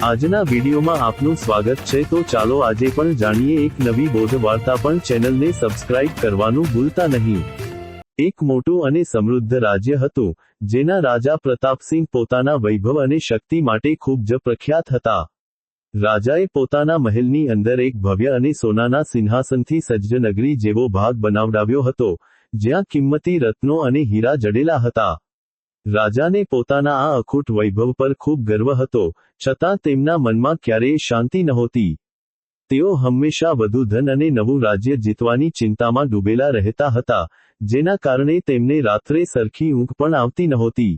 આજના વિડીયોમાં આપનું સ્વાગત છે। તો ચાલો આજે પણ જાણીએ એક નવી બોધ વાર્તા। પણ ચેનલને સબસ્ક્રાઇબ કરવાનું ભૂલતા નહીં। એક મોટું અને સમૃદ્ધ રાજ્ય હતું, જેના રાજા પ્રતાપસિંહ પોતાના વૈભવ અને શક્તિ માટે ખૂબ જ પ્રખ્યાત હતા। રાજાએ પોતાના મહેલની અંદર એક ભવ્ય અને સોનાના સિંહાસનથી સજ્જ નગરી જેવો ભાગ બનાવડાવ્યો હતો, જ્યાં કિંમતી રત્નો અને હીરા જડેલા હતા। રાજાને પોતાના આ અખૂટ વૈભવ પર ખૂબ ગર્વ હતો, છતાં તેમના મનમાં ક્યારેય શાંતિ નહોતી। તેઓ હંમેશા વધુ ધન અને નવું રાજ્ય જીતવાની ચિંતામાં ડૂબેલા રહેતા હતા, જેના કારણે તેમને રાત્રે સરખી ઊંઘ પણ આવતી નહોતી।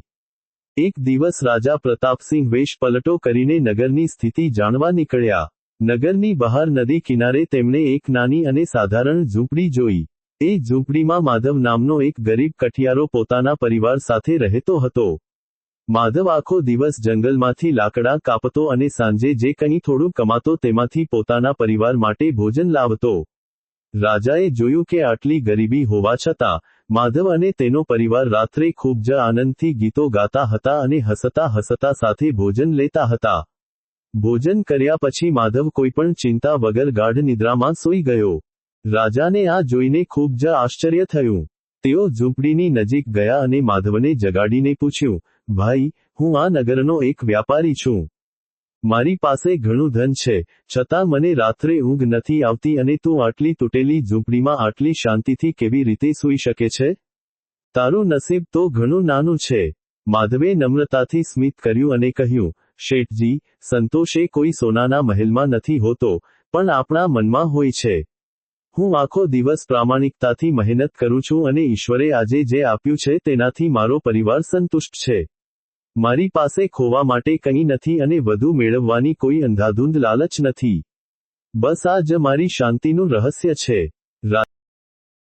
એક દિવસ રાજા પ્રતાપસિંહ વેશ પલટો કરીને નગરની સ્થિતિ જાણવા નીકળ્યા। નગરની બહાર નદી કિનારે તેમણે એક નાની અને સાધારણ ઝૂંપડી જોઈ। એ ઝૂંપડીમાં માધવ નામનો એક ગરીબ કઠિયારો પોતાના પરિવાર સાથે રહેતો હતો। માધવ આખો દિવસ જંગલમાંથી લાકડાં કાપતો અને સાંજે જે કંઈ થોડું કમાતો તેમાંથી પોતાના પરિવાર માટે ભોજન લાવતો। રાજાએ જોયું કે આટલી ગરીબી હોવા છતાં માધવ અને તેનો પરિવાર રાત્રે ખૂબ જ આનંદથી ગીતો ગાતા હતા અને હસતા હસતા સાથે ભોજન લેતા હતા। ભોજન કર્યા પછી માધવ કોઈપણ ચિંતા વગર ગાઢ નિદ્રામાં સૂઈ ગયો। રાજાને આ જોઈને ખૂબ જ આશ્ચર્ય થયું। તેઓ ઝૂંપડીની નજીક ગયા અને માધવને જગાડીને પૂછ્યું, ભાઈ, હું આ નગરનો એક વ્યાપારી છું। મારી પાસે ઘણું ધન છે, છતાં મને રાત્રે ઊંઘ નથી આવતી અને તું આટલી તૂટેલી ઝૂંપડીમાં આટલી શાંતિથી કેવી રીતે સૂઈ શકે છે? તારું નસીબ તો ઘણું નાનું છે। માધવે નમ્રતાથી સ્મિત કર્યું અને કહ્યું, શેઠજી, સંતોષ એ કોઈ સોનાના મહેલમાં નથી હોતો, પણ આપણા મનમાં હોય છે। હું આખો દિવસ પ્રામાણિકતાથી મહેનત કરું છું અને ઈશ્વરે આજે જે આપ્યું છે તેનાથી મારો પરિવાર સંતુષ્ટ છે। મારી પાસે ખોવા માટે કંઈ નથી અને વધુ મેળવવાની કોઈ અંધાધૂંધ લાલચ નથી। બસ આ જ મારી શાંતિનું રહસ્ય છે।